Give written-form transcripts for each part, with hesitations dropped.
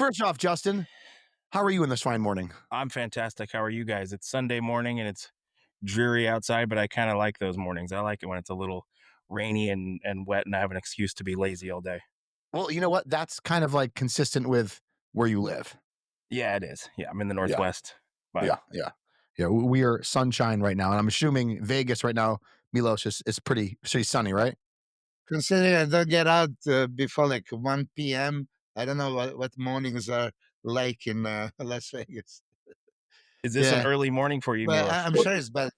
First off, Justin, how are you in this fine morning? I'm fantastic. How are you guys? It's Sunday morning and it's dreary outside, but I kind of like those mornings. I like it when it's a little rainy and wet and I have an excuse to be lazy all day. Well, you know what? That's kind of like consistent with where you live. Yeah, it is. Yeah, I'm in the Yeah, Northwest, but yeah. We are sunshine right now, and I'm assuming Vegas right now, Milos is pretty sunny, right? Considering I don't get out before like 1 p.m., I don't know what mornings are like in Las Vegas. is this an Yeah, early morning for you, but Milos? I'm sure it's better.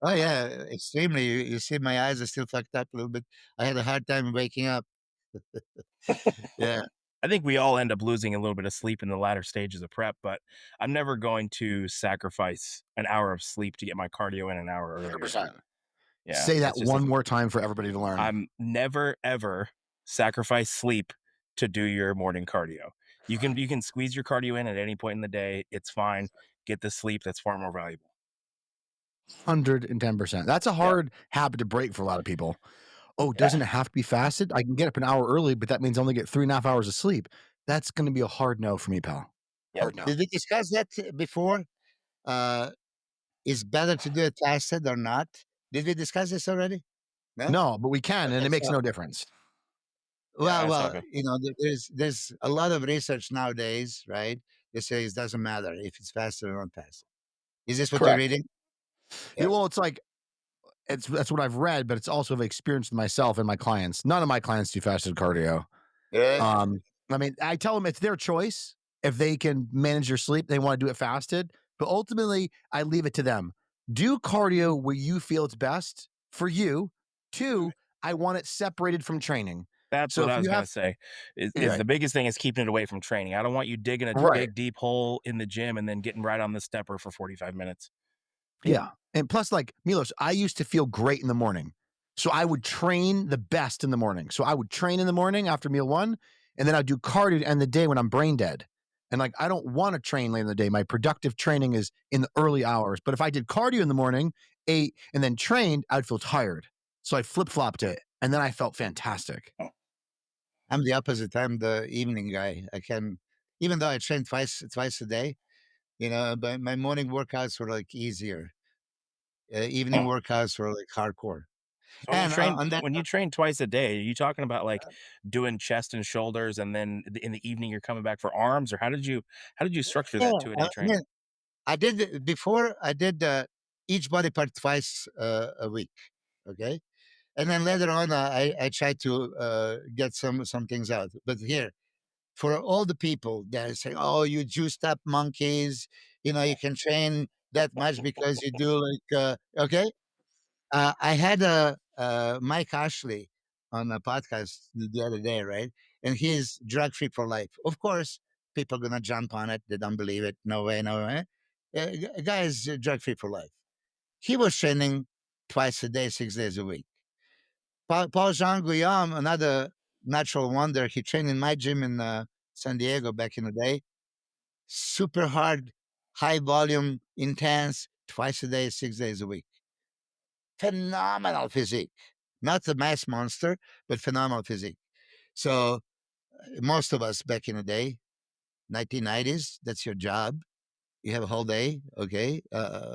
Oh yeah, extremely. You see, my eyes are still fucked up a little bit. I had a hard time waking up. Yeah, I think we all end up losing a little bit of sleep in the latter stages of prep, but I'm never going to sacrifice an hour of sleep to get my cardio in an hour earlier. 100%. Yeah, Say that it's just one more time for everybody to learn. I'm never ever sacrifice sleep to do your morning cardio. You can squeeze your cardio in at any point in the day. It's fine. Get the sleep. That's far more valuable. 110%. That's a Yeah. hard habit to break for a lot of people. Oh, Yeah. doesn't it have to be fasted? I can get up an hour early, but that means I only get 3.5 hours of sleep. That's going to be a hard no for me, pal. Yep. Hard no. did we discuss that before? Uh, is better to do it fasted or not? Did we discuss this already? No. No, but we can, and Okay, it makes so no difference. Yeah, that's all well, good. there's a lot of research nowadays, right? They say it doesn't matter if it's fasted or not fasted. Is this what you're Correct. reading? Yeah, Yeah. well, it's like that's what I've read, but it's also I've experienced with myself and my clients. None of my clients do fasted cardio. Yeah. I mean, I tell them it's their choice. If they can manage their sleep, they want to do it fasted. But ultimately, I leave it to them. Do cardio where you feel it's best for you. Two, I want it separated from training. That's So what if I was you gonna have, say. Is yeah, the biggest thing is keeping it away from training. I don't want you digging a right, big deep hole in the gym and then getting right on the stepper for 45 minutes. yeah, and plus, like Milos, I used to feel great in the morning, so I would train the best in the morning. So I would train in the morning after meal one, and then I'd do cardio to end the day when I'm brain dead. And like, I don't want to train late in the day. My productive training is in the early hours. But if I did cardio in the morning, ate, and then trained, I'd feel tired. So I flip flopped it, and then I felt fantastic. I'm the opposite. I'm the evening guy. I can, even though I train twice a day, but my morning workouts were like easier. Evening workouts were like hardcore. So And on that, when you train twice a day, are you talking about like doing chest and shoulders and then in the evening you're coming back for arms, or how did you structure yeah, that 2 a day I training? mean, I did before. I did each body part twice a week. Okay, and then later on, I tried to get some things out. But here, for all the people that say, "Oh, you juiced up monkeys," you can train that much because you do like okay. I had a Mike Ashley on a podcast the other day, right? And he's drug free for life. Of course, people are gonna jump on it. They don't believe it. No way, no way. Guy is drug free for life. He was training twice a day, 6 days a week. Paul Jean Guillaume, another natural wonder, he trained in my gym in San Diego back in the day. Super hard, high volume, intense, twice a day, 6 days a week. Phenomenal physique. Not the mass monster, but phenomenal physique. So most of us back in the day, 1990s, that's your job. You have a whole day, okay?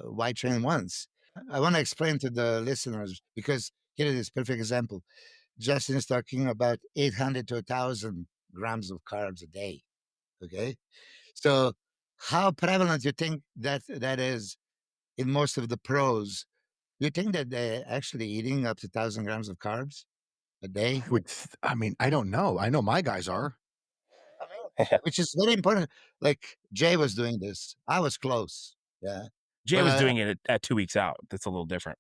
Why train once? I want to explain to the listeners because here is a perfect example. Justin is talking about 800 to 1,000 grams of carbs a day. Okay. So, how prevalent you think that is in most of the pros? You think that they're actually eating up to 1,000 grams of carbs a day? I mean, I don't know. I know my guys are. I mean, which is very important. Like Jay was doing this. I was close. Yeah. Jay But was doing it at 2 weeks out. That's a little different,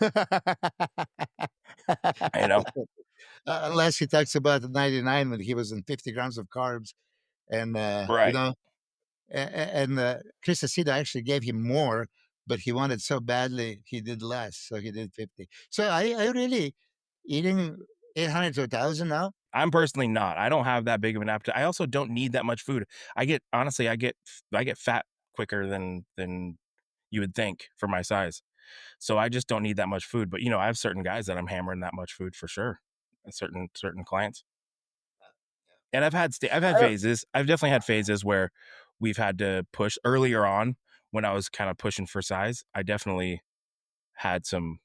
you know? unless he talks about the 99 when he was in 50 grams of carbs and, Right. and Chris Aceto actually gave him more, but he wanted so badly he did less, so he did 50. So I really eating 800 to 1,000 now. I'm personally not. I don't have that big of an appetite. I also don't need that much food. I get fat quicker than you would think for my size. So I just don't need that much food. But I have certain guys that I'm hammering that much food for sure. And certain clients. And I've had I don't phases. I've definitely had phases where we've had to push earlier on when I was kind of pushing for size. I definitely had some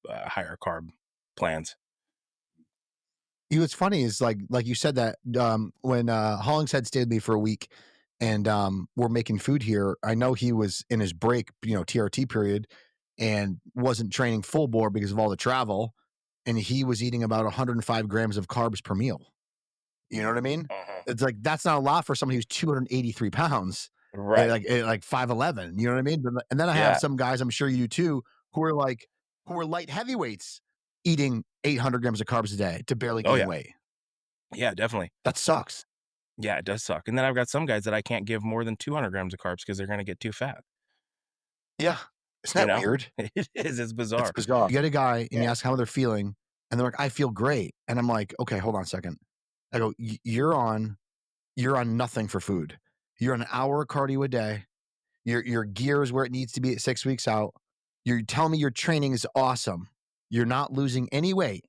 higher carb plans. You know, what's funny is like you said that when Hollingshead stayed with me for a week and we're making food here. I know he was in his break, TRT period, and wasn't training full bore because of all the travel, and he was eating about 105 grams of carbs per meal. You know what I mean? Mhm. It's like that's not a lot for somebody who's 283 pounds, Right. like 5'11. You know what I mean? And then I have Yeah. some guys, I'm sure you do too, who are light heavyweights eating 800 grams of carbs a day to barely Oh, gain yeah. weight. Yeah, definitely. That sucks. Yeah, it does suck. And then I've got some guys that I can't give more than 200 grams of carbs because they're gonna get too fat, Yeah. Isn't you that know? weird? It is, it's It's bizarre. bizarre. You get a guy and yeah. you ask how they're feeling, and they're like, I feel great. And I'm like, okay, hold on a second. I go, you're on nothing for food. You're on an hour of cardio a day. Your gear is where it needs to be at 6 weeks out. You're telling me your training is awesome. You're not losing any weight,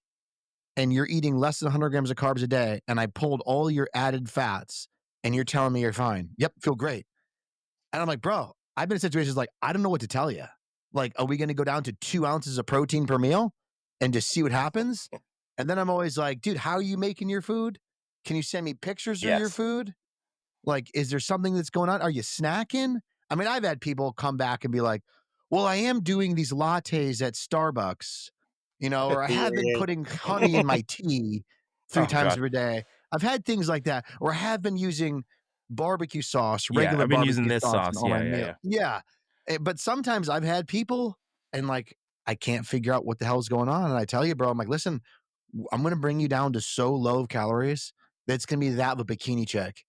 and you're eating less than 100 grams of carbs a day. And I pulled all your added fats, and you're telling me you're fine. Yep, feel great. And I'm like, bro, I've been in situations like I don't know what to tell you. Like, are we going to go down to 2 ounces of protein per meal and just see what happens? And then I'm always like, dude, how are you making your food? Can you send me pictures of your Yes. food? Like, is there something that's going on? Are you snacking? I mean, I've had people come back and be like, well, I am doing these lattes at Starbucks, or I have been Yeah. putting honey in my tea three Oh times god. every day. I've had things like that, or I have been using barbecue sauce, Yeah, regular I've been using barbecue this sauce in sauce. all my Yeah, yeah, meals. yeah. Yeah. But sometimes I've had people and like, I can't figure out what the hell's going on. And I tell you, bro, I'm like, listen, I'm going to bring you down to so low of calories that's going to be that of a bikini chick.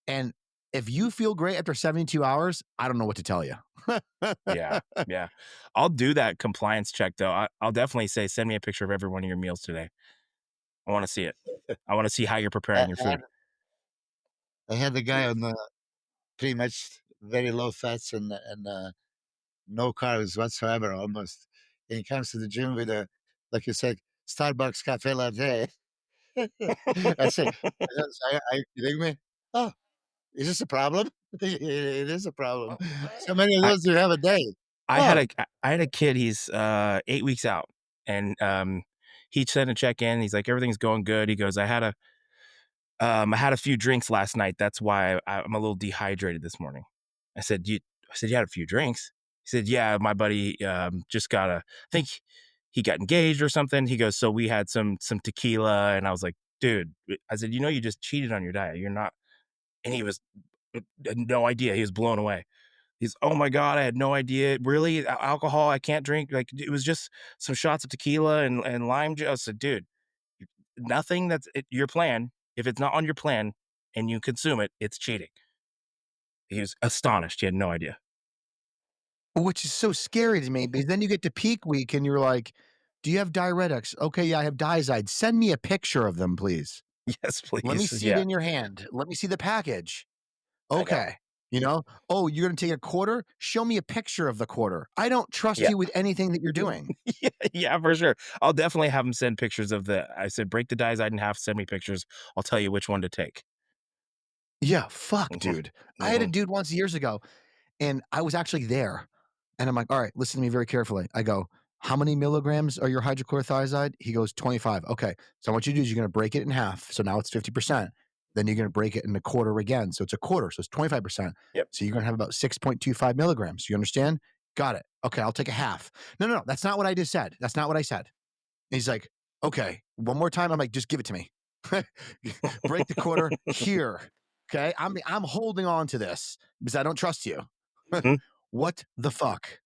And if you feel great after 72 hours, I don't know what to tell you. Yeah, yeah. I'll do that compliance check though. I'll definitely say, send me a picture of every one of your meals today. I wanna see it. I wanna see how you're I preparing your had food. I had the guy on the pretty much very low fats and no carbs whatsoever almost. And he comes to the gym with a, like you said, Starbucks cafe latte. I say, are you kidding me? Oh, is this a problem? It is a problem. So many of I those you have a day. I had Oh, a I had a kid, he's, 8 weeks out, and, he sent a check-in, he's like, "Everything's going good." He goes, I had a few drinks last night, that's why I'm a little dehydrated this morning." I said, "You had a few drinks?" He said, "Yeah, my buddy, just got a I think he got engaged or something." He goes, "So we had some tequila," and I was like, "Dude," I said, "You know you just cheated on your diet, you're not." And he was had no idea, he was blown away. He's, "Oh my god, I had no idea. Really? Alcohol, I can't drink?" Like, it was just some shots of tequila and lime juice. I said, "Dude, nothing that's your plan. If it's not on your plan and you consume it, it's cheating." He was astonished. He had no idea. Which is so scary to me because then you get to peak week and you're like, do you have diuretics? Okay, yeah, I have Diazide. Send me a picture of them, please. Yes, Let me please. see it Yeah, in your hand. Let me see the package. I know. Okay. Oh, you're going to take a quarter? Show me a picture of the quarter. I don't trust Yeah. you with anything that you're doing. Yeah, yeah, for sure. I'll definitely have him send pictures of I said, "Break the diazide in half, send me pictures. I'll tell you which one to take." Yeah, fuck, Mhm, dude. I had a mhm. dude once years ago, and I was actually there. And I'm like, all right, listen to me very carefully. I go, how many milligrams are your hydrochlorothiazide? He goes, 25. Okay. So what you do is you're going to break it in half. So now it's 50%. Then you're going to break it in a quarter again. So it's a quarter. So it's 25%. Yep. So you're going to have about 6.25 milligrams. You understand? Got it. Okay. I'll take a half. No, no, no. That's not what I just said. That's not what I said. And he's like, okay, one more time. I'm like, just give it to me. Break the quarter here. Okay. I'm holding on to this because I don't trust you. Mhm. What the fuck?